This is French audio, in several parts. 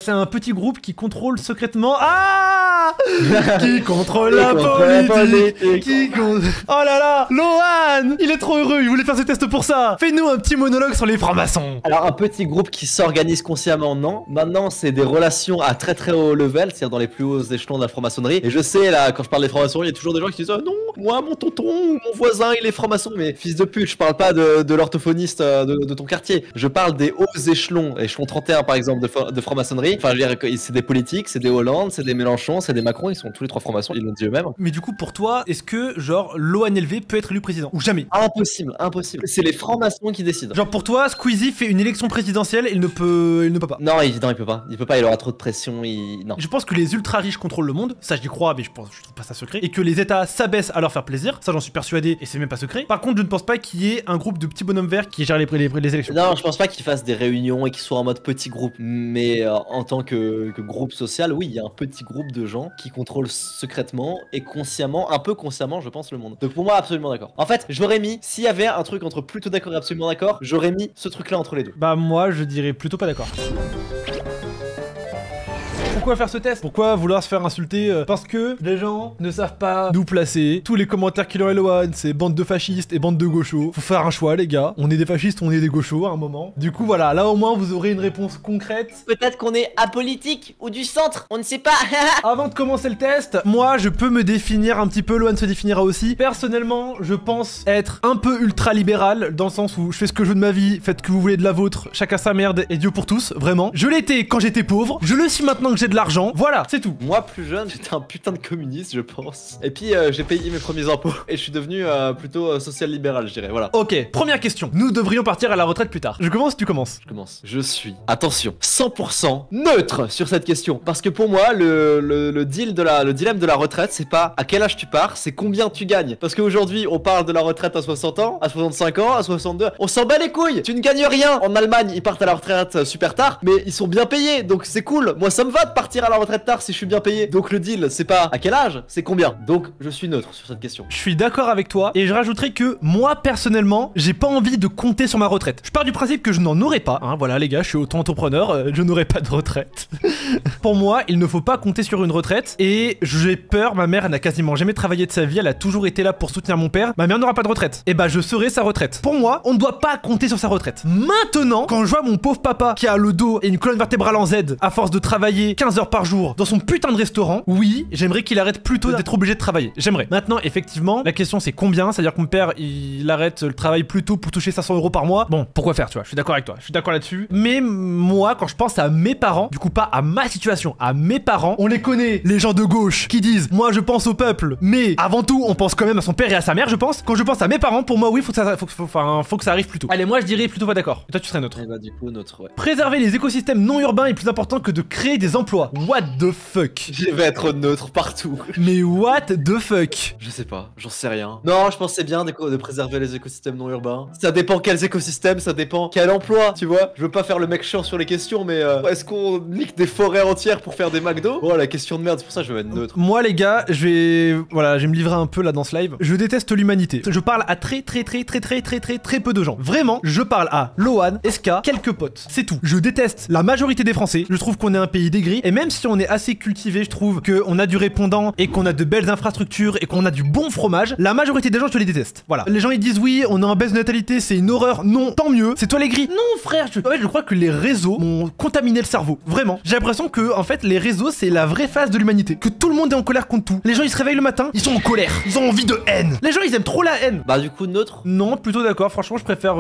C'est un petit groupe qui contrôle secrètement... Ah qui contrôle la politique. Qui contrôle... Oh là là, Lohan, il est trop heureux, il voulait faire ce test pour ça. Fais-nous un petit monologue sur les francs-maçons. Alors un petit groupe qui s'organise consciemment, non. Maintenant c'est des relations à très très haut level, c'est-à-dire dans les plus hauts échelons de la franc-maçonnerie. Et je sais là, quand je parle des francs-maçons, il y a toujours des gens qui disent non, moi mon tonton ou mon voisin il est franc-maçon. Mais fils de pute, je parle pas de l'orthophoniste de ton quartier. Je parle des hauts échelons, échelon 31 par exemple de franc-maçonnerie. Enfin je veux dire, c'est des politiques, c'est des Hollande, c'est des Mélenchon, c'est des Macron, ils sont tous les trois francs-maçons, ils l'ont dit eux-mêmes. Mais du coup pour toi, est-ce que genre l'ONLV peut être élu président ou jamais? Impossible, impossible. C'est les francs-maçons qui décident. Genre pour toi, Squeezie fait une élection présidentielle, il ne peut pas. Non, il peut pas. Il peut pas, il aura trop de pression, non. Je pense que les ultra riches contrôlent le monde, ça j'y crois, mais je trouve pas ça secret. Et que les états s'abaissent à leur faire plaisir, ça j'en suis persuadé et c'est même pas secret. Par contre, je ne pense pas qu'il y ait un groupe de petits bonhommes verts qui gèrent les élections. Non, je pense pas qu'ils fassent des réunions et qu'ils soient en mode petit groupe. Mais en tant que groupe social, oui, il y a un petit groupe de gens qui contrôlent secrètement et consciemment, un peu consciemment, je pense, le monde. Donc pour moi, absolument d'accord. En fait, j'aurais mis, s'il y avait un truc entre plutôt d'accord et absolument d'accord, j'aurais mis ce truc-là entre les deux. Bah moi, je dirais plutôt pas d'accord. Pourquoi faire ce test? Pourquoi vouloir se faire insulter? Parce que les gens ne savent pas nous placer. Tous les commentaires qui leur éloignent, c'est bande de fascistes et bande de gauchos. Faut faire un choix, les gars. On est des fascistes, on est des gauchos à un moment. Du coup, voilà, là au moins vous aurez une réponse concrète. Peut-être qu'on est apolitique ou du centre, on ne sait pas. Avant de commencer le test, moi je peux me définir un petit peu, Lohan se définira aussi. Personnellement, je pense être un peu ultra-libéral, dans le sens où je fais ce que je veux de ma vie, faites ce que vous voulez de la vôtre, chacun sa merde et Dieu pour tous, vraiment. Je l'étais quand j'étais pauvre, je le suis maintenant que j'ai de l'argent, voilà, c'est tout. Moi plus jeune, j'étais un putain de communiste, je pense. Et puis j'ai payé mes premiers impôts et je suis devenu plutôt social-libéral, je dirais, voilà. Ok, première question. Nous devrions partir à la retraite plus tard. Je commence ou tu commences? Je commence. Je suis, attention, 100% neutre sur cette question. Parce que pour moi, le dilemme de la retraite, c'est pas à quel âge tu pars, c'est combien tu gagnes. Parce qu'aujourd'hui, on parle de la retraite à 60 ans, à 65 ans, à 62. On s'en bat les couilles. Tu ne gagnes rien. En Allemagne, ils partent à la retraite super tard, mais ils sont bien payés, donc c'est cool. Moi, ça me va de partir à la retraite tard si je suis bien payé. Donc le deal, c'est pas à quel âge, c'est combien. Donc je suis neutre sur cette question. Je suis d'accord avec toi et je rajouterai que moi personnellement, j'ai pas envie de compter sur ma retraite. Je pars du principe que je n'en aurai pas, hein, voilà les gars, je suis auto-entrepreneur, je n'aurai pas de retraite. Pour moi, il ne faut pas compter sur une retraite et j'ai peur, ma mère elle n'a quasiment jamais travaillé de sa vie, elle a toujours été là pour soutenir mon père. Ma mère n'aura pas de retraite. Et bah je serai sa retraite. Pour moi, on ne doit pas compter sur sa retraite. Maintenant, quand je vois mon pauvre papa qui a le dos et une colonne vertébrale en Z à force de travailler 15 heures par jour dans son putain de restaurant, oui, j'aimerais qu'il arrête plutôt d'être obligé de travailler. J'aimerais. Maintenant, effectivement, la question c'est combien? C'est-à-dire que mon père, il arrête le travail plutôt pour toucher 500 € par mois. Bon, pourquoi faire, tu vois? Je suis d'accord avec toi, je suis d'accord là-dessus. Mais moi, quand je pense à mes parents, du coup pas à ma situation, à mes parents, on les connaît, les gens de gauche qui disent, moi je pense au peuple, mais avant tout, on pense quand même à son père et à sa mère, je pense. Quand je pense à mes parents, pour moi, oui, faut que ça arrive plus tôt. Allez, moi je dirais plutôt pas d'accord. Et toi, tu serais neutre. Et bah du coup, neutre, ouais. Préserver les écosystèmes non urbains est plus important que de créer des emplois. What the fuck? Je vais être neutre partout. Mais what the fuck? Je sais pas, j'en sais rien. Non, je pense que c'est bien de préserver les écosystèmes non urbains. Ça dépend quels écosystèmes, ça dépend quel emploi, tu vois. Je veux pas faire le mec chiant sur les questions, mais est-ce qu'on nique des forêts entières pour faire des McDo? Oh, la question de merde, c'est pour ça que je vais être neutre. Moi les gars, je vais me livrer un peu là dans ce live. Je déteste l'humanité. Je parle à très peu de gens. Vraiment, je parle à Lohan, SK, quelques potes. C'est tout. Je déteste la majorité des Français. Je trouve qu'on est un pays d'aigris. Et même si on est assez cultivé, je trouve qu'on a du répondant et qu'on a de belles infrastructures et qu'on a du bon fromage, la majorité des gens, je les déteste. Voilà. Les gens ils disent oui, on a un baisse de natalité, c'est une horreur. Non, tant mieux. C'est toi les gris. Non frère, en fait, je crois que les réseaux m'ont contaminé le cerveau. Vraiment. J'ai l'impression que en fait les réseaux c'est la vraie phase de l'humanité. Que tout le monde est en colère contre tout. Les gens ils se réveillent le matin, ils sont en colère. Ils ont envie de haine. Les gens ils aiment trop la haine. Bah du coup neutre. Non, plutôt d'accord. Franchement, je préfère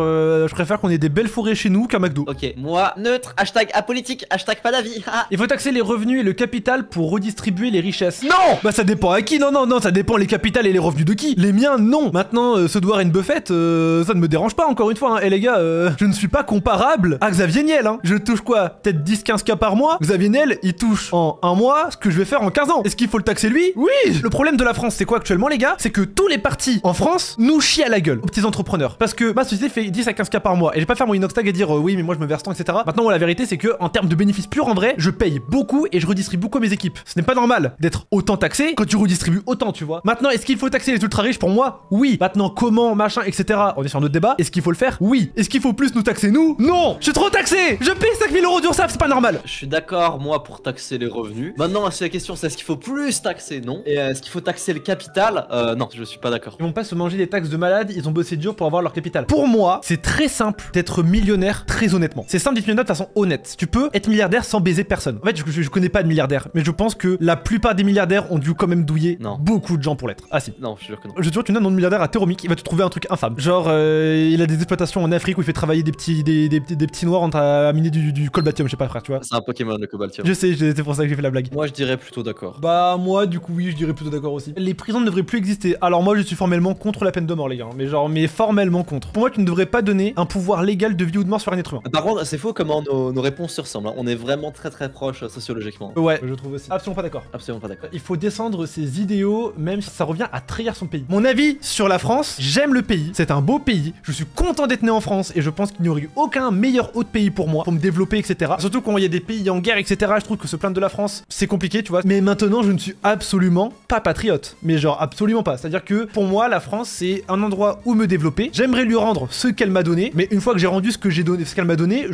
qu'on ait des belles forêts chez nous qu'un McDo. Ok, moi neutre. Hashtag apolitique. Hashtag pas d'avis. Il faut taxer les revenus et le capital pour redistribuer les richesses. Non. Bah ça dépend à qui. Non, ça dépend les capitales et les revenus de qui. Les miens, non. Maintenant, se doire une Buffett, ça ne me dérange pas encore une fois. Hein. Et les gars, je ne suis pas comparable à Xavier Niel. Hein. Je touche quoi? Peut-être 10-15K par mois. Xavier Niel, il touche en un mois ce que je vais faire en 15 ans. Est-ce qu'il faut le taxer lui? Oui. Le problème de la France, c'est quoi actuellement les gars? C'est que tous les partis en France nous chient à la gueule aux petits entrepreneurs. Parce que ma société fait 10 à 15K par mois. Et je vais pas faire mon inox tag et dire oui mais moi je me verse tant, etc. Maintenant, la vérité c'est que en termes de bénéfices purs en vrai, je paye beaucoup et je redistribue beaucoup à mes équipes. Ce n'est pas normal d'être autant taxé quand tu redistribues autant, tu vois. Maintenant, est-ce qu'il faut taxer les ultra riches? Pour moi, oui. Maintenant, comment, machin, etc. On est sur un autre débat. Est-ce qu'il faut le faire? Oui. Est-ce qu'il faut plus nous taxer, nous? Non. Je suis trop taxé. Je paye 5000 € d'URSSAF, c'est pas normal. Je suis d'accord, moi, pour taxer les revenus. Maintenant, c'est la question, c'est est-ce qu'il faut plus taxer? Non. Et est-ce qu'il faut taxer le capital? Non, je suis pas d'accord. Ils vont pas se manger des taxes de malade, ils ont bossé dur pour avoir leur capital. Pour moi, c'est très simple d'être millionnaire, très honnêtement. C'est simple d'être millionnaire de façon honnête. Tu peux être milliardaire sans baiser personne. En fait, je connais pas de milliardaires, mais je pense que la plupart des milliardaires ont dû quand même douiller beaucoup de gens pour l'être. Ah si. Non, je suis sûr que non. Je te jure, tu donnes un nom de milliardaire à Théromique, il va te trouver un truc infâme. Genre, il a des exploitations en Afrique où il fait travailler des petits noirs à miner du colbatium, je sais pas frère, tu vois. C'est un Pokémon le cobaltium. Je sais, c'est pour ça que j'ai fait la blague. Moi, je dirais plutôt d'accord. Bah moi, du coup, oui, je dirais plutôt d'accord aussi. Les prisons ne devraient plus exister. Alors moi, je suis formellement contre la peine de mort, les gars. Mais formellement contre. Pour moi, tu ne devrais pas donner un pouvoir légal de vie ou de mort sur un être humain. Par contre, c'est faux comment nos réponses se ressemblent. Hein. On est vraiment très proches sociologiquement. Ouais, je trouve aussi. Absolument pas d'accord. Absolument pas d'accord. Il faut descendre ses idéaux, même si ça revient à trahir son pays. Mon avis sur la France, j'aime le pays. C'est un beau pays. Je suis content d'être né en France et je pense qu'il n'y aurait eu aucun meilleur autre pays pour moi, pour me développer, etc. Surtout quand il y a des pays en guerre, etc. Je trouve que se plaindre de la France, c'est compliqué, tu vois. Mais maintenant, je ne suis absolument pas patriote. Mais genre, absolument pas. C'est-à-dire que pour moi, la France, c'est un endroit où me développer. J'aimerais lui rendre ce qu'elle m'a donné, mais une fois que j'ai rendu ce qu'elle m'a donné,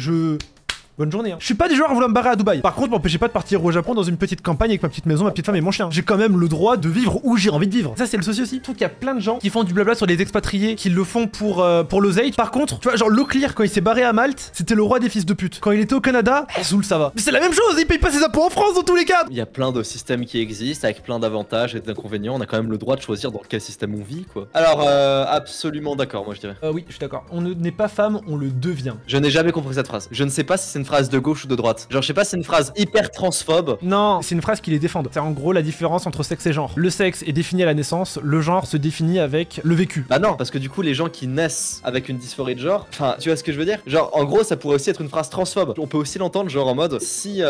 bonne journée, hein. Je suis pas du genre à vouloir me barrer à Dubaï. Par contre, m'empêchez pas de partir au Japon dans une petite campagne avec ma petite maison, ma petite femme et mon chien. J'ai quand même le droit de vivre où j'ai envie de vivre. Ça, c'est le souci aussi. Je trouve qu'il y a plein de gens qui font du blabla sur les expatriés, qui le font pour l'oseille. Par contre, tu vois, genre Leclerc, quand il s'est barré à Malte, c'était le roi des fils de pute. Quand il était au Canada, Zoul, ça va. Mais c'est la même chose, il paye pas ses impôts en France dans tous les cas. Il y a plein de systèmes qui existent avec plein d'avantages et d'inconvénients. On a quand même le droit de choisir dans quel système on vit, quoi. Alors, absolument d'accord, moi je dirais. Oui, je suis d'accord. On n'est pas femme, on le devient. Je n'ai jamais compris cette phrase. Je ne sais pas si c'est une phrase de gauche ou de droite. Genre, je sais pas, c'est une phrase hyper transphobe. Non, c'est une phrase qui les défend. C'est en gros la différence entre sexe et genre. Le sexe est défini à la naissance, le genre se définit avec le vécu. Bah non, parce que du coup, les gens qui naissent avec une dysphorie de genre, enfin, tu vois ce que je veux dire? Genre, en gros, ça pourrait aussi être une phrase transphobe. On peut aussi l'entendre, genre en mode, si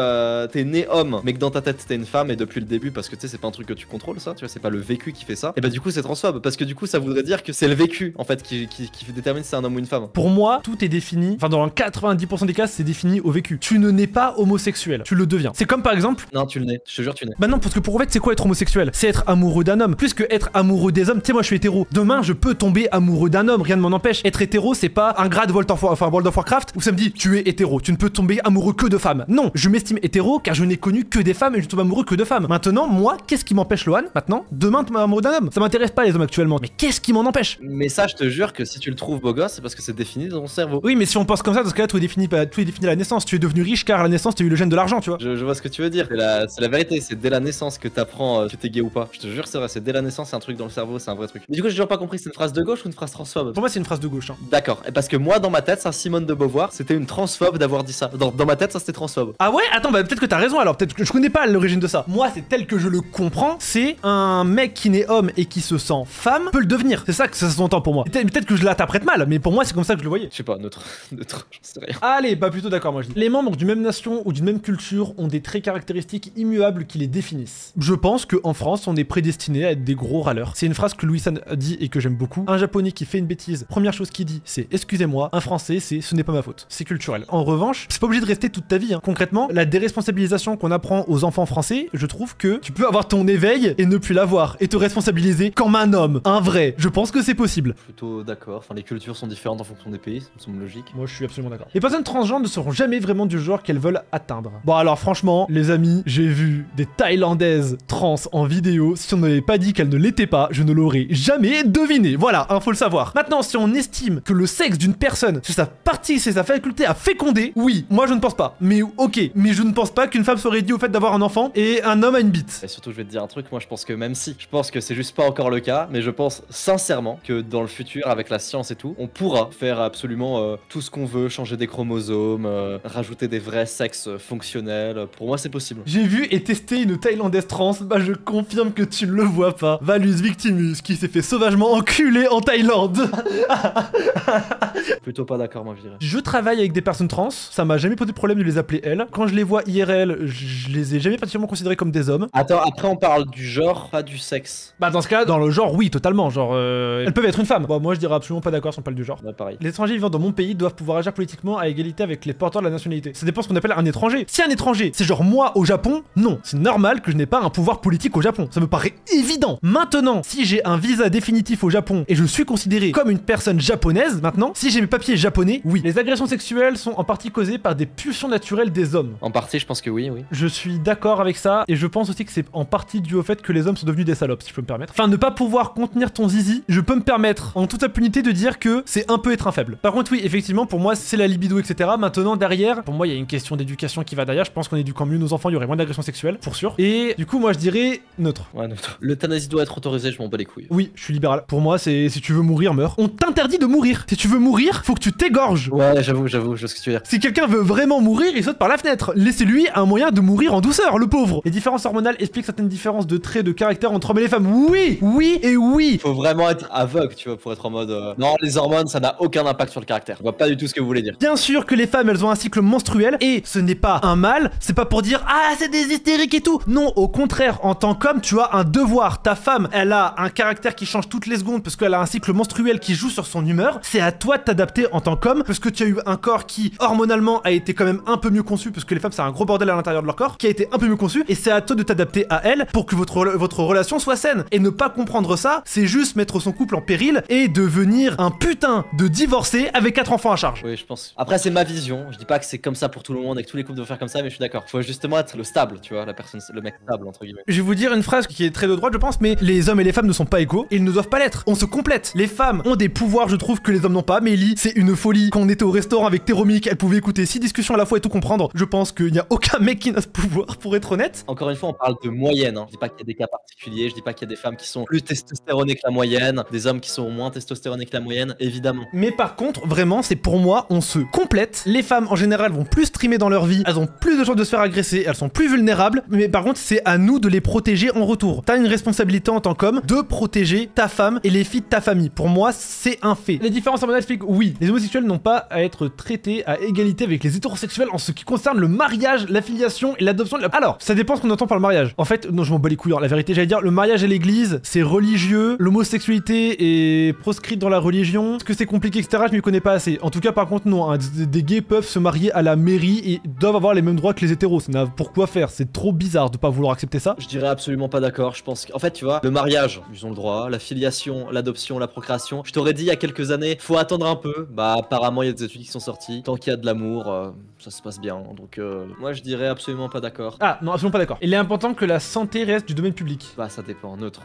t'es né homme, mais que dans ta tête t'es une femme, et depuis le début, parce que tu sais, c'est pas un truc que tu contrôles, ça, tu vois, c'est pas le vécu qui fait ça, et bah du coup, c'est transphobe, parce que du coup, ça voudrait dire que c'est le vécu, en fait, qui détermine si c'est un homme ou une femme. Pour moi, tout est défini, enfin, dans 90% des cas, c'est défini au vécu. Tu ne nais pas homosexuel, tu le deviens. C'est comme par exemple. Non, tu le nais, je te jure, tu nais. Bah non, parce que pour en fait, c'est quoi être homosexuel? C'est être amoureux d'un homme. Plus que être amoureux des hommes, tu sais, moi je suis hétéro. Demain, je peux tomber amoureux d'un homme, rien ne m'en empêche. Être hétéro, c'est pas un grade World of Warcraft où ça me dit tu es hétéro, tu ne peux tomber amoureux que de femmes. Non, je m'estime hétéro car je n'ai connu que des femmes et je tombe amoureux que de femmes. Maintenant, moi, qu'est-ce qui m'empêche, Lohan, maintenant, demain de tomber amoureux d'un homme? Ça m'intéresse pas les hommes actuellement, mais qu'est-ce qui m'en empêche? Mais ça, je te jure que si tu le trouves beau gosse, c'est parce que c'est défini dans ton cerveau. Oui, mais si on pense comme ça, dans ce cas-là, tout est défini à la naissance. Tu es devenu riche car à la naissance, tu as eu le gène de l'argent, tu vois. Je vois ce que tu veux dire. C'est la vérité, c'est dès la naissance que t'apprends que t'es gay ou pas. Je te jure, c'est vrai, c'est dès la naissance, c'est un truc dans le cerveau, c'est un vrai truc. Mais du coup, j'ai toujours pas compris, c'est une phrase de gauche ou une phrase transphobe? Pour moi, c'est une phrase de gauche. Hein. D'accord, et parce que moi, dans ma tête, ça, Simone de Beauvoir, c'était une transphobe d'avoir dit ça. Dans ma tête, ça c'était transphobe. Ah ouais? Attends, bah peut-être que t'as raison alors, peut-être que je connais pas l'origine de ça. Moi, c'est tel que je le comprends, c'est un mec qui naît homme et qui se sent femme peut le devenir. C'est ça que ça s'entend pour moi. Peut-être que je l'interprète mal, mais pour moi, c'est comme ça que je le voyais. Je sais pas, neutre, j'en sais rien. Allez, bah plutôt d'accord, moi je dis. Les membres d'une même nation ou d'une même culture ont des traits caractéristiques immuables qui les définissent. Je pense qu'en France, on est prédestiné à être des gros râleurs. C'est une phrase que Louis San a dit et que j'aime beaucoup. Un japonais qui fait une bêtise, première chose qu'il dit, c'est excusez-moi. Un français, c'est ce n'est pas ma faute. C'est culturel. En revanche, c'est pas obligé de rester toute ta vie. Hein. Concrètement, la déresponsabilisation qu'on apprend aux enfants français, je trouve que tu peux avoir ton éveil et ne plus l'avoir et te responsabiliser comme un homme, un vrai. Je pense que c'est possible. Plutôt d'accord. Enfin, les cultures sont différentes en fonction des pays, ça me semble logique. Moi, je suis absolument d'accord. Les personnes transgenres ne seront jamais vraiment du genre qu'elles veulent atteindre. Bon, alors franchement, les amis, j'ai vu des Thaïlandaises trans en vidéo. Si on n'avait pas dit qu'elles ne l'étaient pas, je ne l'aurais jamais deviné. Voilà, faut le savoir. Maintenant, si on estime que le sexe d'une personne, c'est sa partie, c'est sa faculté à féconder, oui, moi je ne pense pas. Mais ok, mais je ne pense pas qu'une femme soit réduite au fait d'avoir un enfant et un homme a une bite. Et surtout, je vais te dire un truc, moi je pense que même si, je pense que c'est juste pas encore le cas, mais je pense sincèrement que dans le futur, avec la science et tout, on pourra faire absolument tout ce qu'on veut, changer des chromosomes, rajouter des vrais sexes fonctionnels. Pour moi, c'est possible. J'ai vu et testé une Thaïlandaise trans, bah je confirme que tu ne le vois pas. Valus Victimus qui s'est fait sauvagement enculer en Thaïlande. Plutôt pas d'accord, moi je dirais. Je travaille avec des personnes trans, ça m'a jamais posé de problème de les appeler elles. Quand je les vois IRL, je les ai jamais particulièrement considérés comme des hommes. Attends, après on parle du genre, pas du sexe. Bah dans ce cas, dans le genre, oui, totalement. Genre, elles peuvent être une femme. Bon, moi je dirais absolument pas d'accord si on parle du genre. Ouais, pareil. Les étrangers vivant dans mon pays doivent pouvoir agir politiquement à égalité avec les porteurs de la nationalité. Ça dépend ce qu'on appelle un étranger. Si un étranger, c'est genre moi au Japon, non. C'est normal que je n'ai pas un pouvoir politique au Japon. Ça me paraît évident. Maintenant, si j'ai un visa définitif au Japon et je suis considéré comme une personne japonaise maintenant, si j'ai mes papiers japonais, oui. Les agressions sexuelles sont en partie causées par des pulsions naturelles des hommes. En partie, je pense que oui. Je suis d'accord avec ça et je pense aussi que c'est en partie dû au fait que les hommes sont devenus des salopes, si je peux me permettre. Enfin, ne pas pouvoir contenir ton zizi, je peux me permettre en toute impunité de dire que c'est un peu être un faible. Par contre, oui, effectivement, pour moi, c'est la libido, etc. Maintenant, derrière, pour moi, il y a une question d'éducation qui va derrière. Je pense qu'en éduquant mieux nos enfants, il y aurait moins d'agressions sexuelles, pour sûr. Et du coup, moi, je dirais neutre. Ouais, neutre. L'euthanasie doit être autorisée, je m'en bats les couilles. Oui, je suis libéral. Pour moi, c'est si tu veux mourir, meurs. On t'interdit de mourir. Si tu veux mourir, faut que tu t'égorges. Ouais, j'avoue, je vois ce que tu veux dire. Si quelqu'un veut vraiment mourir, il saute par la fenêtre. Laissez-lui un moyen de mourir en douceur, le pauvre. Les différences hormonales expliquent certaines différences de traits de caractère entre hommes et les femmes. Oui, oui et oui. Faut vraiment être aveugle, tu vois, pour être en mode non, les hormones, ça n'a aucun impact sur le caractère. Je vois pas du tout ce que vous voulez dire. Bien sûr que les femmes, elles ont un cycle menstruel et ce n'est pas un mal, c'est pas pour dire ah, c'est des hystériques et tout. Non, au contraire, en tant qu'homme, tu as un devoir. Ta femme, elle a un caractère qui change toutes les secondes parce qu'elle a un cycle menstruel qui joue sur son humeur. C'est à toi de t'adapter en tant qu'homme parce que tu as eu un corps qui, hormonalement, a été quand même un peu mieux conçu parce que les femmes, c'est un gros bordel à l'intérieur de leur corps qui a été un peu mieux conçu et c'est à toi de t'adapter à elle pour que votre relation soit saine. Et ne pas comprendre ça, c'est juste mettre son couple en péril et devenir un putain de divorcé avec 4 enfants à charge. Oui, je pense. Après, c'est ma vision. Je dis pas que c'est comme ça pour tout le monde et que tous les couples doivent faire comme ça, mais je suis d'accord. Faut justement être le stable, tu vois, la personne, le mec stable, entre guillemets. Je vais vous dire une phrase qui est très de droite, je pense, mais les hommes et les femmes ne sont pas égaux et ils ne doivent pas l'être. On se complète. Les femmes ont des pouvoirs, je trouve, que les hommes n'ont pas. Mélie, c'est une folie. Quand on était au restaurant avec Théromique, elle pouvait écouter 6 discussions à la fois et tout comprendre. Je pense qu'il n'y a aucun mec qui n'a ce pouvoir, pour être honnête. Encore une fois, on parle de moyenne. Hein. Je dis pas qu'il y a des cas particuliers, je dis pas qu'il y a des femmes qui sont plus testostéronées que la moyenne, des hommes qui sont moins testostéronés que la moyenne, évidemment. Mais par contre, vraiment, c'est pour moi, on se complète. Les femmes, en général, vont plus streamer dans leur vie, elles ont plus de chances de se faire agresser, elles sont plus vulnérables, mais par contre, c'est à nous de les protéger en retour. T'as une responsabilité en tant qu'homme de protéger ta femme et les filles de ta famille. Pour moi, c'est un fait. Les différences hormonales expliquent, oui, les homosexuels n'ont pas à être traités à égalité avec les hétérosexuels en ce qui concerne le mariage, l'affiliation et l'adoption. Alors, ça dépend ce qu'on entend par le mariage. En fait, non, je m'en bats les couilles. La vérité, j'allais dire, le mariage à l'église, c'est religieux, l'homosexualité est proscrite dans la religion. Est-ce que c'est compliqué, etc. Je m'y connais pas assez. En tout cas, par contre, non, hein, des gays peuvent se marier à la mairie et doivent avoir les mêmes droits que les hétéros. Pourquoi faire? C'est trop bizarre de pas vouloir accepter ça. Je dirais absolument pas d'accord. Je pense qu'en fait, tu vois, le mariage, ils ont le droit, la filiation, l'adoption, la procréation. Je t'aurais dit il y a quelques années, faut attendre un peu. Bah, apparemment, il y a des études qui sont sorties. Tant qu'il y a de l'amour, ça se passe bien. Donc, moi, je dirais absolument pas d'accord. Ah, non, absolument pas d'accord. Il est important que la santé reste du domaine public. Bah, ça dépend. Neutre.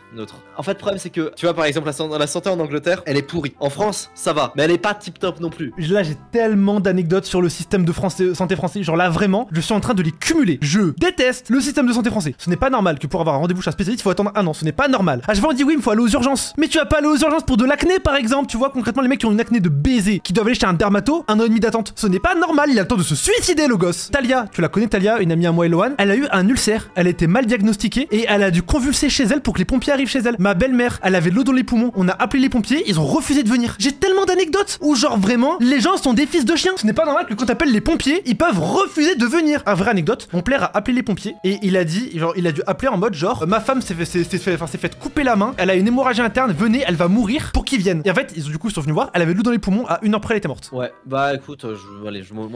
En fait, le problème, c'est que, tu vois, par exemple, la santé en Angleterre, elle est pourrie. En France, ça va. Mais elle est pas tip top non plus. Là, j'ai tellement d'anecdotes sur le système de santé français. Genre là, vraiment, je suis en train de les cumuler. Je déteste le système de santé français. Ce n'est pas normal que pour avoir un rendez-vous chez un spécialiste, il faut attendre un an. Ce n'est pas normal. À chaque fois, on dit oui, il faut aller aux urgences. Mais tu vas pas aller aux urgences pour de l'acné, par exemple. Tu vois, concrètement, les mecs qui ont une acné de baiser, qui doivent aller chez un dermato, 1 an et demi d'attente. Ce n'est pas normal. Il a le temps de se suicider, le gosse. Talia, tu la connais, Talia, une amie à moi, Eloane. Elle a eu un ulcère. Elle a été mal diagnostiquée et elle a dû convulser chez elle pour que les pompiers arrivent chez elle. Ma belle-mère, elle avait de l'eau dans les poumons. On a appelé les pompiers. Ils ont refusé de venir. J'ai tellement d'anecdotes où, genre, vraiment, les gens sont des fils de chiens. Ce n'est pas normal que quand t'appelles les pompiers, ils peuvent refuser de venir. Un vraie anecdote. Mon père a appelé les pompiers et il a dit, genre, il a dû appeler en mode genre, ma femme s'est fait couper la main. Elle a une hémorragie interne. Venez, elle va mourir pour qu'ils viennent. Et en fait, ils sont venus voir. Elle avait de l'eau dans les poumons. À 1 heure près, elle était morte. Ouais, bah écoute, moi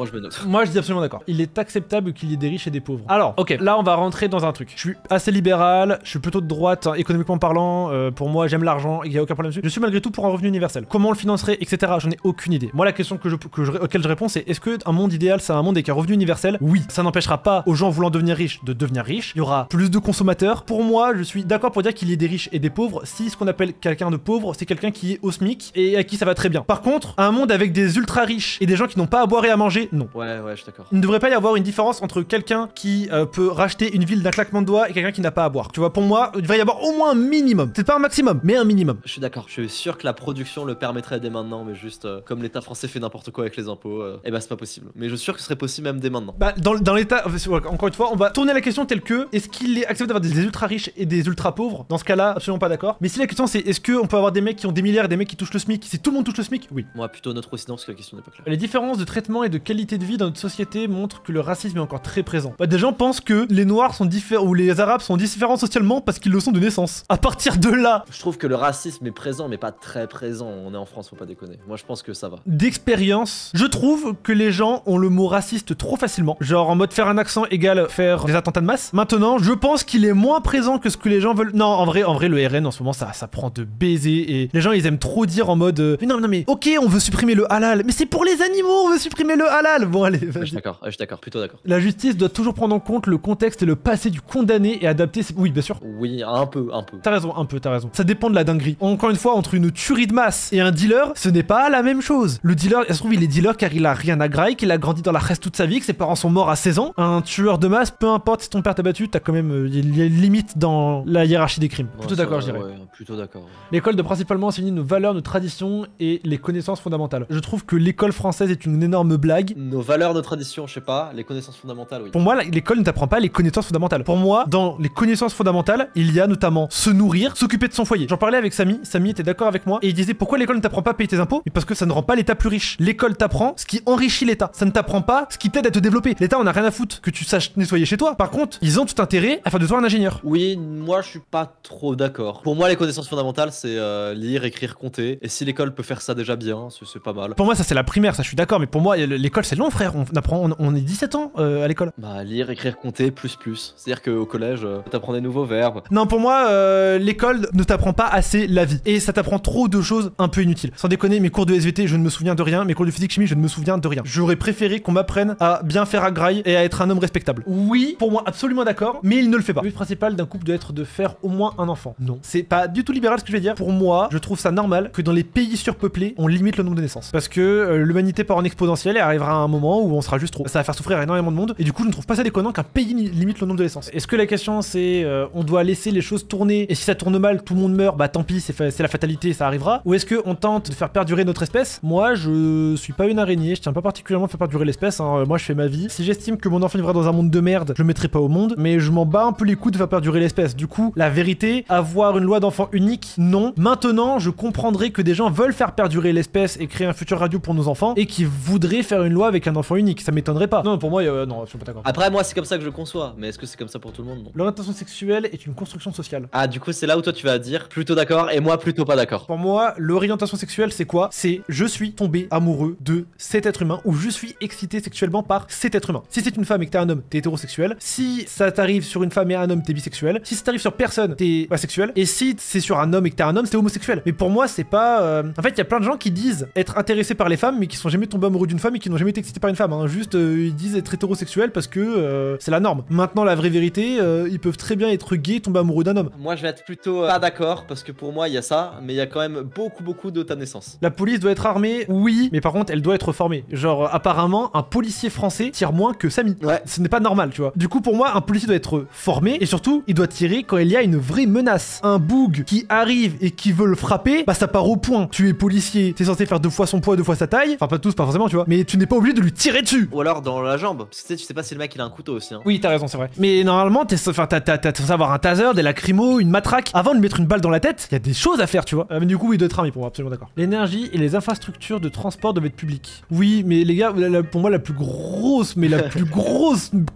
je me note. Moi, je dis absolument d'accord. Il est acceptable qu'il y ait des riches et des pauvres. Alors, ok, là, on va rentrer dans un truc. Je suis assez libéral. Je suis plutôt de droite, hein, économiquement parlant. Pour moi, j'aime l'argent. Il y a aucun problème dessus. Je suis malgré tout pour un revenu universel. Comment on le financerait, etc. J'en ai aucune idée. Moi, la question auquel je réponds, c'est est-ce que un monde idéal, c'est un monde avec un revenu universel? Oui. Ça n'empêchera pas aux gens voulant devenir riches de devenir riches. Il y aura plus de consommateurs. Pour moi, je suis d'accord pour dire qu'il y ait des riches et des pauvres si ce qu'on appelle quelqu'un de pauvre, c'est quelqu'un qui est au SMIC et à qui ça va très bien. Par contre, un monde avec des ultra riches et des gens qui n'ont pas à boire et à manger, non. Ouais, je suis d'accord. Il ne devrait pas y avoir une différence entre quelqu'un qui peut racheter une ville d'un claquement de doigts et quelqu'un qui n'a pas à boire. Tu vois, pour moi, il devrait y avoir au moins un minimum. C'est pas un maximum, mais un minimum. Je suis d'accord. Je suis sûr que la production le permettrait dès maintenant, mais juste comme l'État français fait n'importe quoi avec les impôts, et bah c'est pas possible. Mais je suis sûr que ce serait possible même dès maintenant. Bah, dans l'État, encore une fois, on va tourner la question telle que est-ce qu'il est acceptable d'avoir des ultra riches et des ultra pauvres? Dans ce cas-là, absolument pas d'accord. Mais si la question c'est est-ce qu'on peut avoir des mecs qui ont des milliards et des mecs qui touchent le SMIC? Si tout le monde touche le SMIC, oui. Moi, plutôt notre aussi, non, parce que la question n'est pas claire. Les différences de traitement et de qualité de vie dans notre société montrent que le racisme est encore très présent. Bah, des gens pensent que les noirs sont différents ou les arabes sont différents socialement parce qu'ils le sont de naissance. À partir de là, je trouve que le racisme est présent, mais pas très présent. On est en France, faut pas déconner. Moi, je pense que ça va. D'expérience, je trouve que les gens gens ont le mot raciste trop facilement. Genre en mode faire un accent égale faire des attentats de masse. Maintenant, je pense qu'il est moins présent que ce que les gens veulent. Non, en vrai, le RN en ce moment, ça prend de baiser et les gens ils aiment trop dire en mode mais non, mais ok, on veut supprimer le halal, mais c'est pour les animaux, on veut supprimer le halal. Bon, allez, vas-y. Je suis d'accord, plutôt d'accord. La justice doit toujours prendre en compte le contexte et le passé du condamné et adapter ses... Oui, bien sûr. Oui, un peu. T'as raison, un peu, t'as raison. Ça dépend de la dinguerie. Encore une fois, entre une tuerie de masse et un dealer, ce n'est pas la même chose. Le dealer, elle se trouve, il est dealer car il a rien à graille, qu'il a grandi dans la reste toute sa vie, que ses parents sont morts à 16 ans. Un tueur de masse, peu importe si ton père t'a battu, t'as quand même... Il y a une limite dans la hiérarchie des crimes. Plutôt d'accord, je dirais. Ouais, plutôt d'accord. L'école doit principalement enseigner nos valeurs, nos traditions et les connaissances fondamentales. Je trouve que l'école française est une énorme blague. Nos valeurs, nos traditions, je sais pas, les connaissances fondamentales, oui. Pour moi, l'école ne t'apprend pas les connaissances fondamentales. Pour moi, dans les connaissances fondamentales, il y a notamment se nourrir, s'occuper de son foyer. J'en parlais avec Samy était d'accord avec moi et il disait pourquoi l'école ne t'apprend pas à payer tes impôts? Mais parce que ça ne rend pas l'État plus riche. L'école t'apprend ce qui enrichit l'État. Ça ne t'apprend pas ce qui t'aide à te développer. L'État, on a rien à foutre que tu saches nettoyer chez toi. Par contre, ils ont tout intérêt à faire de toi un ingénieur. Oui, moi je suis pas trop d'accord. Pour moi, les connaissances fondamentales, c'est lire, écrire, compter. Et si l'école peut faire ça déjà bien, c'est pas mal. Pour moi, ça c'est la primaire, ça je suis d'accord. Mais pour moi, l'école c'est long, frère. On est 17 ans à l'école. Bah, lire, écrire, compter, plus. C'est-à-dire qu'au collège, t'apprends des nouveaux verbes. Non, pour moi, l'école ne t'apprend pas assez la vie. Et ça t'apprend trop de choses un peu inutiles. Sans déconner, mes cours de SVT, je ne me souviens de rien. Mes cours de physique-chimie, je ne me souviens de rien. J'aurais préféré qu'on m'apprenne à bien faire à graille et à être un homme respectable. Oui, pour moi, absolument d'accord, mais il ne le fait pas. Le but principal d'un couple doit être de faire au moins un enfant. Non. C'est pas du tout libéral ce que je vais dire. Pour moi, je trouve ça normal que dans les pays surpeuplés, on limite le nombre de naissances. Parce que l'humanité part en exponentielle et arrivera à un moment où on sera juste trop. Ça va faire souffrir énormément de monde. Et du coup, je ne trouve pas ça déconnant qu'un pays limite le nombre de naissances. Est-ce que la question c'est on doit laisser les choses tourner et si ça tourne mal, tout le monde meurt, bah tant pis, c'est la fatalité, ça arrivera? Ou est-ce qu'on tente de faire perdurer notre espèce? Moi, je suis pas une araignée, je tiens pas particulièrement à faire perdurer l'espèce, hein. Moi je fais ma vie. Si j'estime que mon enfant vivra dans un monde de merde, je le mettrai pas au monde, mais je m'en bats un peu les couilles de faire perdurer l'espèce. Du coup, la vérité, avoir une loi d'enfant unique, non. Maintenant, je comprendrai que des gens veulent faire perdurer l'espèce et créer un futur radio pour nos enfants et qui voudraient faire une loi avec un enfant unique. Ça m'étonnerait pas. Non, pour moi, non, je suis pas d'accord. Après, moi, c'est comme ça que je le conçois, mais est-ce que c'est comme ça pour tout le monde? Non. L'orientation sexuelle est une construction sociale. Ah, du coup, c'est là où toi tu vas dire plutôt d'accord et moi plutôt pas d'accord. Pour moi, l'orientation sexuelle, c'est quoi? C'est je suis tombé amoureux de cet être humain ou je suis excité sexuellement par cet être humain. Si c'est une femme et que t'es un homme, t'es hétérosexuel. Si ça t'arrive sur une femme et un homme, t'es bisexuel. Si ça t'arrive sur personne, t'es asexuel. Et si c'est sur un homme et que t'es un homme, t'es homosexuel. Mais pour moi, c'est pas. En fait, il y a plein de gens qui disent être intéressés par les femmes, mais qui sont jamais tombés amoureux d'une femme et qui n'ont jamais été excités par une femme. Hein. Juste, ils disent être hétérosexuels parce que c'est la norme. Maintenant, la vraie vérité, ils peuvent très bien être gays, tomber amoureux d'un homme. Moi, je vais être plutôt pas d'accord parce que pour moi, il y a ça, mais il y a quand même beaucoup de ta naissance. La police doit être armée, oui, mais par contre, elle doit être formée. Genre, apparemment, un policier français tire moins que Samy. Ouais. Ce n'est pas normal, tu vois. Du coup, pour moi, un policier doit être formé et surtout, il doit tirer quand il y a une vraie menace. Un boug qui arrive et qui veut le frapper, bah ça part au point. Tu es policier, t'es censé faire 2 fois son poids, 2 fois sa taille. Enfin, pas tous, pas forcément, tu vois. Mais tu n'es pas obligé de lui tirer dessus. Ou alors dans la jambe. Parce que tu sais pas si le mec il a un couteau aussi. Hein. Oui, t'as raison, c'est vrai. Mais normalement, t'as censé avoir un taser, des lacrymos, une matraque. Avant de lui mettre une balle dans la tête, il y a des choses à faire, tu vois. Mais du coup, il doit être armé pour moi, absolument d'accord. L'énergie et les infrastructures de transport doivent être publiques. Oui, mais les gars, pour moi, la plus grosse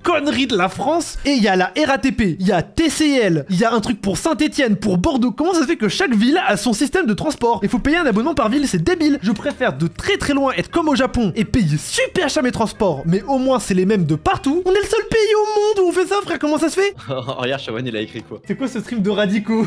connerie de la France, et il y a la RATP, il y a TCL, il y a un truc pour Saint-Etienne, pour Bordeaux. Comment ça se fait que chaque ville a son système de transport? Il faut payer un abonnement par ville, c'est débile. Je préfère de très loin être comme au Japon et payer super cher mes transports, mais au moins c'est les mêmes de partout. On est le seul pays au monde où on fait ça, frère, comment ça se fait? Regarde, Shawan, il a écrit quoi? C'est quoi ce stream de radicaux?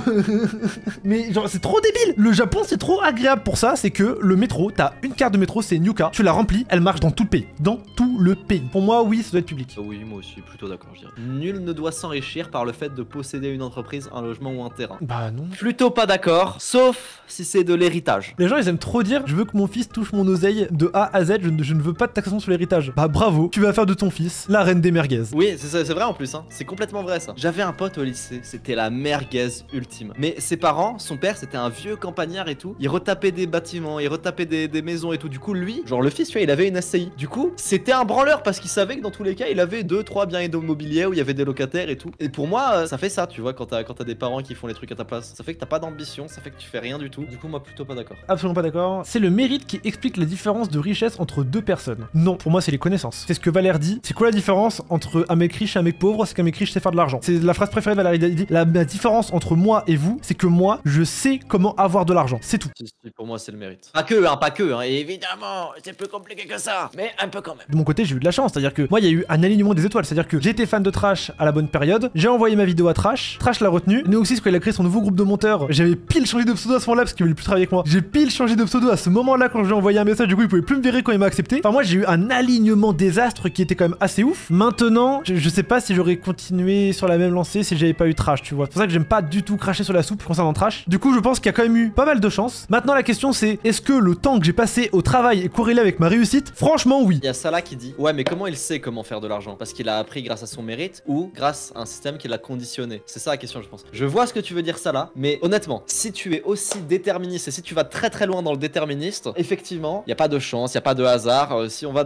Mais genre, c'est trop débile. Le Japon, c'est trop agréable pour ça, c'est que le métro, t'as une carte de métro, c'est Nyuka, tu la remplis, elle marche dans tout le pays. Dans tout le pays. Pour moi, oui, ça doit être public. Oui, moi aussi, plutôt d'accord, je dirais. Nul ne doit s'enrichir par le fait de posséder une entreprise, un logement ou un terrain. Bah non. Plutôt pas d'accord, sauf si c'est de l'héritage. Les gens, ils aiment trop dire, je veux que mon fils touche mon oseille de A à Z, je ne veux pas de taxation sur l'héritage. Bah bravo, tu vas faire de ton fils la reine des merguez. Oui, c'est vrai en plus, hein. C'est complètement vrai ça. J'avais un pote au lycée, c'était la merguez ultime. Mais ses parents, son père, c'était un vieux campagnard et tout. Il retapait des bâtiments, il retapait des maisons et tout. Du coup, lui, genre le fils, tu vois, il avait une SCI. Du coup, c'était un branleur parce qu'il savait que dans tous les cas, il avait 2-3 biens immobiliers où il y avait des locataires et tout. Et pour moi, ça fait ça, tu vois, quand t'as des parents qui font les trucs à ta place. Ça fait que t'as pas d'ambition, ça fait que tu fais rien du tout. Du coup, moi, plutôt pas d'accord. Absolument pas d'accord. C'est le mérite qui explique la différence de richesse entre deux personnes. Non, pour moi, c'est les connaissances. C'est ce que Valère dit. C'est quoi la différence entre un mec riche et un mec pauvre? C'est qu'un mec riche sait faire de l'argent. C'est la phrase préférée de Valère. Il dit la différence entre moi et vous, c'est que moi, je sais comment avoir de l'argent. C'est tout. Pour moi, c'est le mérite. Pas que, hein, évidemment, c'est plus compliqué que ça. mais un peu quand même. De mon côté, j'ai eu de la chance, c'est-à-dire que moi, il y a eu un alignement des étoiles, c'est-à-dire que j'étais fan de Trash à la bonne période, j'ai envoyé ma vidéo à Trash l'a retenu. Neoxys, quand il a créé son nouveau groupe de monteurs, j'avais pile changé de pseudo à ce moment-là parce qu'il voulait plus travailler avec moi. J'ai pile changé de pseudo à ce moment-là quand je lui ai envoyé un message, du coup, il pouvait plus me virer quand il m'a accepté. Enfin, moi, j'ai eu un alignement désastre qui était quand même assez ouf. Maintenant, je sais pas si j'aurais continué sur la même lancée si j'avais pas eu Trash, tu vois. C'est pour ça que j'aime pas du tout cracher sur la soupe concernant Trash. Du coup, je pense qu'il y a quand même eu pas mal de chance. Maintenant, la question c'est, est-ce que le temps que j'ai passé au travail est corrélé avec ma réussite? Franchement, oui. Il y a Salah qui dit, ouais, mais comment il sait comment faire de l'argent? Parce qu'il a appris grâce à son mérite ou grâce à un système qui l'a conditionné? C'est ça la question, je pense. Je vois ce que tu veux dire, Salah, mais honnêtement, si tu es aussi déterministe et si tu vas très très loin dans le déterministe, effectivement, il y a pas de chance, il y a pas de hasard. Si on va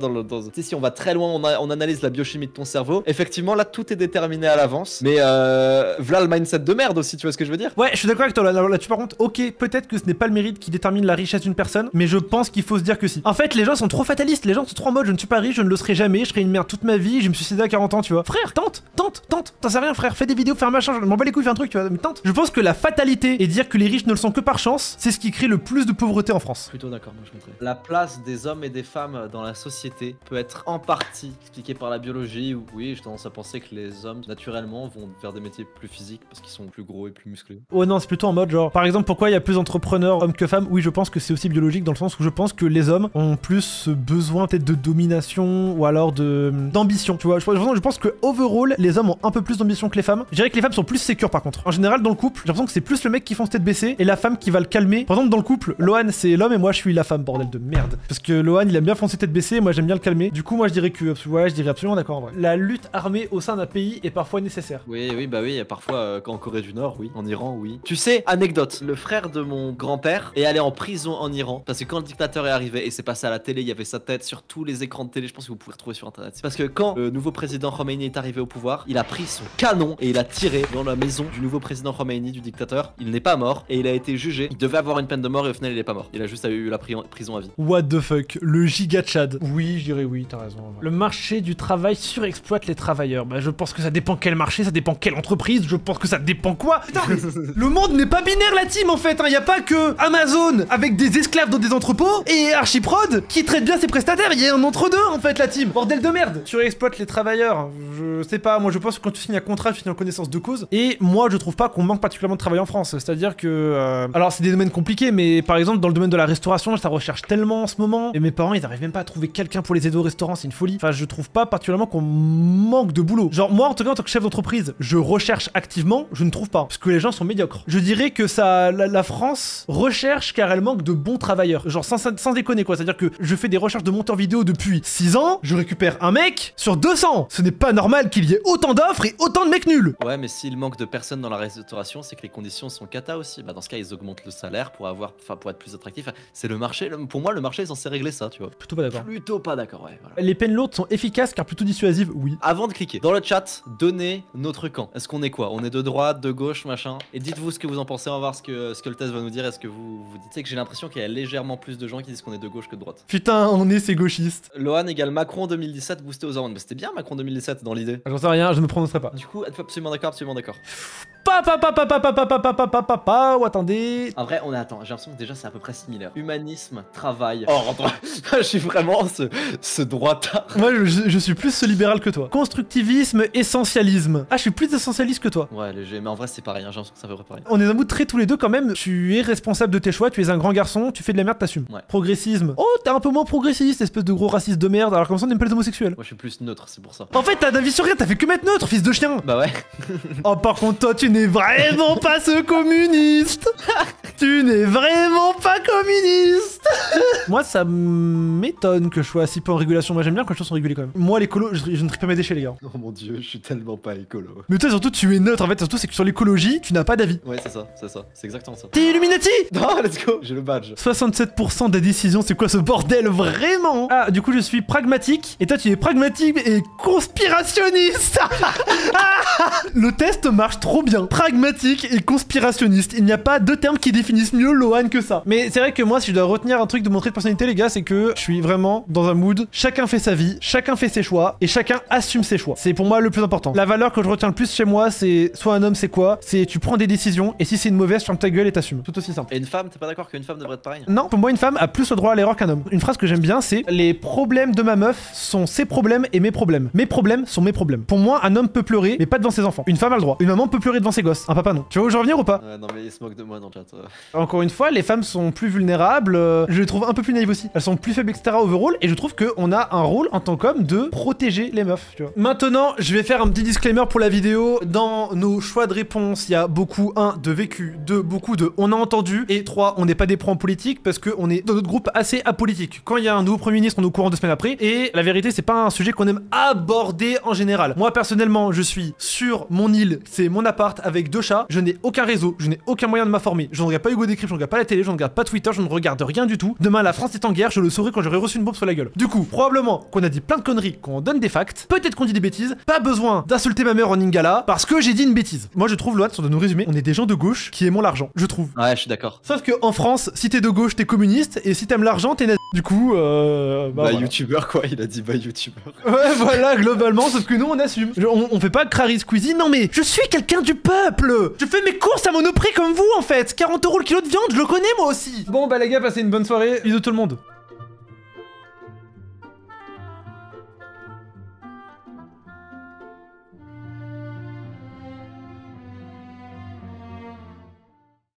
si on va très loin, on analyse la biochimie de ton cerveau. Effectivement, là, tout est déterminé à l'avance. Mais voilà le mindset de merde aussi, tu vois ce que je veux dire? Ouais, je suis d'accord avec toi. Là-dessus, par contre, ok, peut-être que ce n'est pas le mérite qui détermine la richesse d'une personne, mais je pense qu'il faut se dire que si. En fait, les gens sont trop fatalistes. Les gens sont trop en mode, je ne suis pas riche, je ne le serai jamais, je serai une merde toute ma vie, je me suis suicidé à 40 ans, tu vois. Frère, tente. T'en sais rien, frère. Fais des vidéos, fais un machin. Je m'en bats les couilles, fais un truc, tu vois. Mais tente. Je pense que la fatalité et dire que les riches ne le sont que par chance, c'est ce qui crée le plus de pauvreté en France. Plutôt d'accord, moi je mettrais. La place des hommes et des femmes dans la société peut être en partie expliquée par la biologie. Oui, j'ai tendance à penser que les hommes, naturellement, vont faire des métiers plus physiques parce qu'ils sont plus gros et plus musclés. Oh non, c'est plutôt en mode genre, par exemple, pourquoi il y a plus d'entrepreneurs hommes que femmes? Oui, je pense que c'est aussi biologique dans le sens où je pense que les hommes ont plus besoin peut-être de domination ou alors d'ambition, tu vois. Je pense que overall, les hommes ont un peu plus d'ambition que les femmes. Je dirais que les femmes sont plus sécures par contre. En général, dans le couple, j'ai l'impression que c'est plus le mec qui fonce tête baissée et la femme qui va le calmer. Par exemple, dans le couple, Lohan c'est l'homme et moi je suis la femme, bordel de merde. Parce que Lohan il aime bien foncer tête baissée et moi j'aime bien le calmer. Du coup, moi je dirais que, ouais, je dirais absolument d'accord en vrai. La lutte armée au sein d'un pays est parfois nécessaire. Oui, bah oui, parfois en Corée du Nord, oui, en Iran, oui. Tu sais, anecdote, le frère de mon grand-père est allé en prison en Iran parce que quand le dictateur est arrivé et c'est passé à la télé, il y avait sa tête sur tous les écrans de télé, je pense que vous pouvez retrouver sur internet. C'est parce que quand le nouveau président Khomeini est arrivé au pouvoir, il a pris son canon et il a tiré dans la maison du nouveau président Khomeini, du dictateur. Il n'est pas mort et il a été jugé. Il devait avoir une peine de mort et au final il est pas mort. Il a juste eu la prison à vie. What the fuck, le giga Tchad. Oui, je dirais oui, t'as raison. Le marché du travail surexploite les travailleurs. Bah je pense que ça dépend quel marché, ça dépend quelle entreprise, je pense que ça dépend quoi. Putain, le monde n'est pas binaire la team en fait, hein. Y a pas que Amazon avec des esclaves dans des entrepôts et Archiprod qui traite bien ses prestataires, il y a un entre-deux en fait la team. Bordel de merde. Surexploite les travailleurs, je sais pas, moi je pense que quand tu signes un contrat, tu signes en connaissance de cause. Et moi je trouve pas qu'on manque particulièrement de travail en France, c'est-à-dire que... Alors c'est des domaines compliqués, mais par exemple dans le domaine de la restauration, ça recherche tellement en ce moment, et mes parents ils arrivent même pas à trouver quelqu'un pour les aider au restaurant, c'est une folie. Enfin je trouve pas particulièrement qu'on manque de boulot. Genre moi en tout cas en tant que chef d'entreprise, je recherche activement, je ne trouve pas, parce que les gens sont médiocres. Je dirais que la France recherche car elle manque de bons travailleurs. Genre sans déconner quoi, c'est-à-dire que je fais des recherches de monteurs vidéo depuis 6 ans, je récupère un mec sur 200. Ce n'est pas normal qu'il y ait autant d'offres et autant de mecs nuls. Ouais, mais s'il manque de personnes dans la restauration, c'est que les conditions sont cata aussi. Bah dans ce cas, ils augmentent le salaire pour être plus attractif. C'est le marché. Pour moi, le marché est censé régler ça, tu vois. Plutôt pas d'accord. Plutôt pas d'accord, ouais. Voilà. Les peines lourdes sont efficaces car plutôt dissuasives, oui. Avant de cliquer, dans le chat, donnez notre camp. Est-ce qu'on est quoi? On est de droite, de gauche, machin? Et dites-vous ce que vous en pensez. On va voir ce que le test va nous dire. Est-ce que vous dites que j'ai l'impression qu'il y a légèrement plus de gens qui disent qu'on est de gauche que de droite? Putain, on est ces gauchistes. Lohan égale Macron 2017 boosté aux hormones. Bah, c'était bien Macron 2017 dans l'idée. J'en sais rien, je ne me prononcerai pas. Du coup, êtes-vous absolument d'accord, absolument d'accord. Ou attendez. En vrai, attends, j'ai l'impression que déjà c'est à peu près similaire. Humanisme, travail. Oh, je suis vraiment ce droitard. Moi, je suis plus ce libéral que toi. Constructivisme, essentialisme. Ah, je suis plus essentialiste que toi. Ouais, léger, mais en vrai, c'est pareil, hein, j'ai l'impression que ça fait pareil. On est un bout de trait tous les deux quand même. Tu es responsable de tes choix, tu es un grand garçon, tu fais de la merde, t'assumes. Ouais. Progressisme. Oh, t'es un peu moins progressiste, espèce de gros raciste de merde, alors comme ça on n'aime pas les homosexuels. Moi, je suis plus neutre, c'est pour ça. En fait, t'as d'avis sur rien, t'as fait que mettre neutre, fils de chien. Bah ouais. Oh, par contre, toi, tu n'es vraiment pas ce communiste. Tu n'es vraiment pas communiste. Moi, ça m'étonne que je sois si peu en régulation. Moi, j'aime bien quand les choses sont régulées quand même. Moi, l'écolo, je ne trie pas mes déchets, les gars. Oh mon dieu, je suis tellement pas écolo. Mais toi, surtout, tu es neutre. En fait, surtout, c'est que sur l'écologie, tu n'as pas d'avis. Ouais, c'est ça, c'est exactement ça. T'es Illuminati? Non, let's go, j'ai le badge. 67% des décisions, c'est quoi ce bordel, vraiment? Ah, du coup, je suis pragmatique. Et toi, tu es pragmatique et conspirationniste. Le test marche trop bien. Pragmatique et conspirationniste. Il n'y a pas deux termes qui définissent mieux Lohan que ça. Mais c'est vrai que moi, si je dois retenir un truc de mon trait de personnalité, les gars, c'est que je suis vraiment dans un mood. Chacun fait sa vie, chacun fait ses choix et chacun assume ses choix. C'est pour moi le plus important. La valeur que je retiens le plus chez moi, c'est soit un homme, c'est quoi? C'est tu prends des décisions et si c'est une mauvaise, ferme ta gueule et t'assumes. Tout aussi simple. Et une femme, t'es pas d'accord qu'une femme devrait être pareille? Non, pour moi, une femme a plus le droit à l'erreur qu'un homme. Une phrase que j'aime bien, c'est les problèmes de ma meuf sont ses problèmes et mes problèmes. Mes problèmes sont mes problèmes. Pour moi, un homme peut pleurer, mais pas devant ses enfants. Une femme a le droit. Une maman peut pleurer devant ses gosses. Un papa non. Tu vois où je veux revenir ou pas? Non mais il se moque de moi dans le chat. Encore une fois, les femmes sont plus vulnérables. Je les trouve un peu plus naïves aussi. Elles sont plus faibles, etc. overall. Et je trouve qu'on a un rôle en tant qu'homme de protéger les meufs. Tu vois. Maintenant, je vais faire un petit disclaimer pour la vidéo. Dans nos choix de réponse, il y a beaucoup 1 de vécu, 2 beaucoup de on a entendu et 3 on n'est pas des pros en politique parce qu'on est dans notre groupe assez apolitique. Quand il y a un nouveau premier ministre, on est au courant 2 semaines après. Et la vérité, c'est pas un sujet qu'on aime aborder en général. Moi personnellement, je suis sur mon île, c'est mon appart avec 2 chats. Je n'ai aucun réseau, je n'ai aucun moyen de m'informer. Je ne regarde pas Hugo Décrypte, je ne regarde pas la télé, je ne regarde pas Twitter, je ne regarde rien du tout. Demain, la France est en guerre, je le saurai quand j'aurai reçu une bombe sur la gueule. Du coup, probablement qu'on a dit plein de conneries, qu'on donne des facts, peut-être qu'on dit des bêtises. Pas besoin d'insulter ma mère en Ingala parce que j'ai dit une bêtise. Moi, je trouve, Lohan, sur de nous résumer, on est des gens de gauche qui aimons l'argent, je trouve. Ouais, je suis d'accord. Sauf que en France, si t'es de gauche, t'es communiste, et si t'aimes l'argent, t'es nazi. Du coup, bah voilà. youtubeur quoi, il a dit bah youtubeur. Ouais, voilà, globalement, sauf que nous, on assume. On fait pas Crary Squeezie, non mais je suis quelqu'un du peuple. Je fais mes courses à Monoprix comme vous, en fait. 40 € le kilo de viande, je le connais moi aussi. Bon, bah les gars, passez une bonne soirée. Bisous tout le monde.